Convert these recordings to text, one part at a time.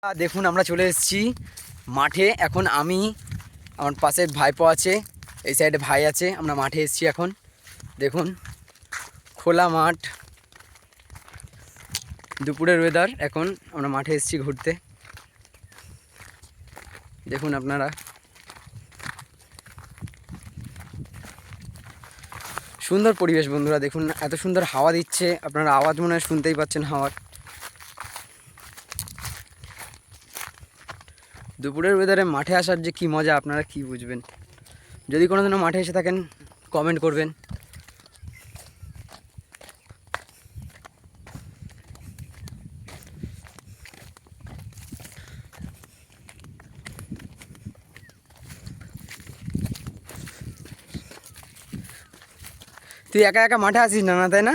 দেখুন আমরা চলে এসেছি মাঠে। এখন আমি, আমার পাশে ভাইপো আছে, এই সাইডে ভাই আছে, আমরা মাঠে এসেছি এখন। দেখুন খোলা মাঠ, দুপুরের ওয়েদার। এখন আমরা মাঠে এসেছি ঘুরতে। দেখুন আপনারা, সুন্দর পরিবেশ বন্ধুরা। দেখুন এত সুন্দর হাওয়া দিচ্ছে, আপনারা আওয়াজ মনে হয় শুনতেই পাচ্ছেন হাওয়ার। দুপুরের ওয়েদারে মাঠে আসার যে কী মজা আপনারা কি বুঝবেন। যদি কোনোদিনও মাঠে এসে থাকেন কমেন্ট করবেন। তুই একা একা মাঠে আসিস না, তাই না?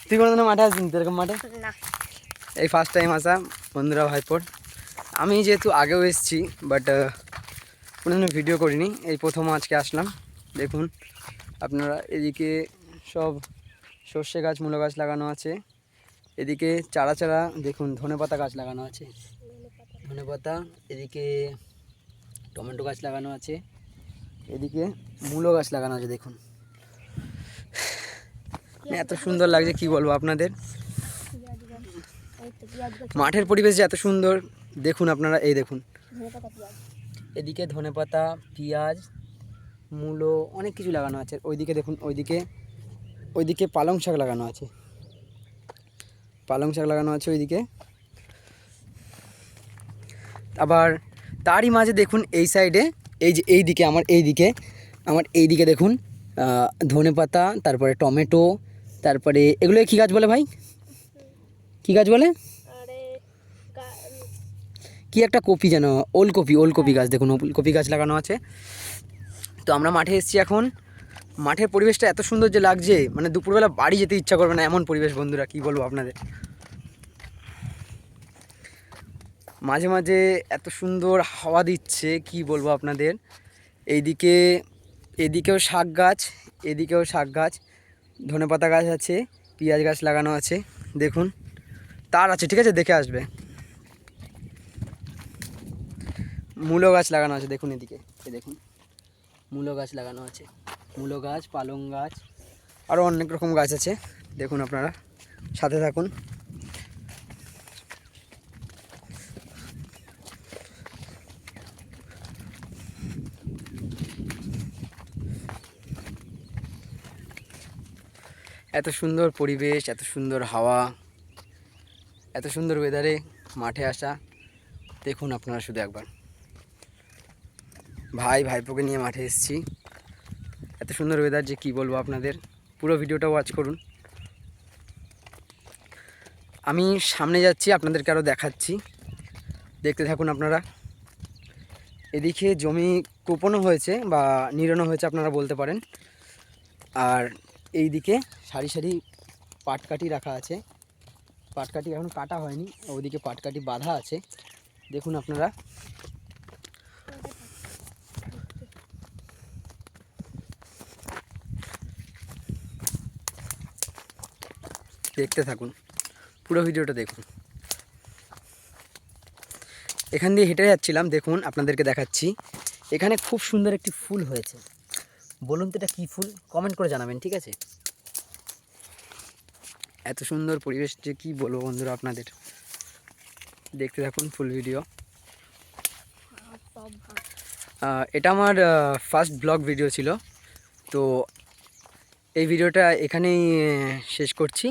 তুই কোনোদিনও মাঠে আসিস নি এরকম মাঠে? না, এই ফার্স্ট টাইম আসা বন্ধুরা ভাইপোর। আমি যেহেতু আগেও এসেছি, বাট কোনোদিনও ভিডিও করিনি, এই প্রথম আজকে আসলাম। দেখুন আপনারা, এদিকে সব সর্ষে গাছ, মূলো গাছ লাগানো আছে। এদিকে চারা চারা দেখুন ধনেপাতা গাছ লাগানো আছে, ধনেপাতা। এদিকে টমেটো গাছ লাগানো আছে, এদিকে মূলো গাছ লাগানো আছে। দেখুন এত সুন্দর লাগছে কি বলবো আপনাদের। মাঠের পরিবেশ যে এত সুন্দর দেখুন আপনারা। এই দেখুন এদিকে ধনেপাতা, পেঁয়াজ, মূলো, অনেক কিছু লাগানো আছে। ওইদিকে দেখুন, ওইদিকে পালং শাক লাগানো আছে, পালং শাক লাগানো আছে ওইদিকে। আবার তারই মাঝে দেখুন এই সাইডে, এই যে এইদিকে আমার এইদিকে দেখুন ধনেপাতা, তারপরে টমেটো, তারপরে এগুলো কী গাছ বলে ভাই, কী গাছ বলে? কি একটা কপি যেন, ওলকপি গাছ। দেখুন ওলকপি গাছ লাগানো আছে। তো আমরা মাঠে এসেছি এখন। মাঠের পরিবেশটা এত সুন্দর যে লাগছে, মানে দুপুরবেলা বাড়ি যেতে ইচ্ছা করবে না এমন পরিবেশ বন্ধুরা, কি বলবো আপনাদের। মাঝে মাঝে এত সুন্দর হাওয়া দিচ্ছে কি বলবো আপনাদের। এদিকেও শাক গাছ, এদিকেও শাক গাছ, ধনেপাতা গাছ আছে, পেঁয়াজ গাছ লাগানো আছে। দেখুন তার আছে, ঠিক আছে, দেখে আসবে। মূলো গাছ লাগানো আছে দেখুন, এদিকে দেখুন মূলো গাছ লাগানো আছে, মূলো গাছ, পালং গাছ, আরও অনেক রকম গাছ আছে। দেখুন আপনারা সাথে থাকুন। এত সুন্দর পরিবেশ, এত সুন্দর হাওয়া, এত সুন্দর ওয়েদারে মাঠে আসা। দেখুন আপনারা শুধু একবার, ভাইপোকে নিয়ে মাঠে এসেছি। এত সুন্দর ওয়েদার যে কি বলবো আপনাদের। পুরো ভিডিওটা ওয়াচ করুন। আমি সামনে যাচ্ছি, আপনাদেরকে আরও দেখাচ্ছি, দেখতে থাকুন আপনারা। এদিকে জমি কোপনও হয়েছে বা নিড়ানো হয়েছে আপনারা বলতে পারেন। আর এই দিকে সারি সারি পাটকাঠি রাখা আছে, পাটকাঠি এখন কাটা হয়নি, ওইদিকে পাটকাঠি বাঁধা আছে। দেখুন আপনারা, দেখতে থাকুন, পুরো ভিডিওটা দেখুন। এখান দিয়ে হেঁটে যাচ্ছিলাম, দেখুন আপনাদেরকে দেখাচ্ছি। এখানে খুব সুন্দর একটি ফুল হয়েছে, বলুন তো এটা কী ফুল, কমেন্ট করে জানাবেন, ঠিক আছে? এত সুন্দর পরিবেশ যে কী বলবো বন্ধুরা আপনাদের। দেখতে থাকুন ফুল ভিডিও। এটা আমার ফার্স্ট ব্লগ ভিডিও ছিল। তো এই ভিডিওটা এখানেই শেষ করছি,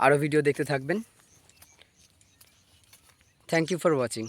আরও ভিডিও দেখতে থাকবেন। Thank you for watching.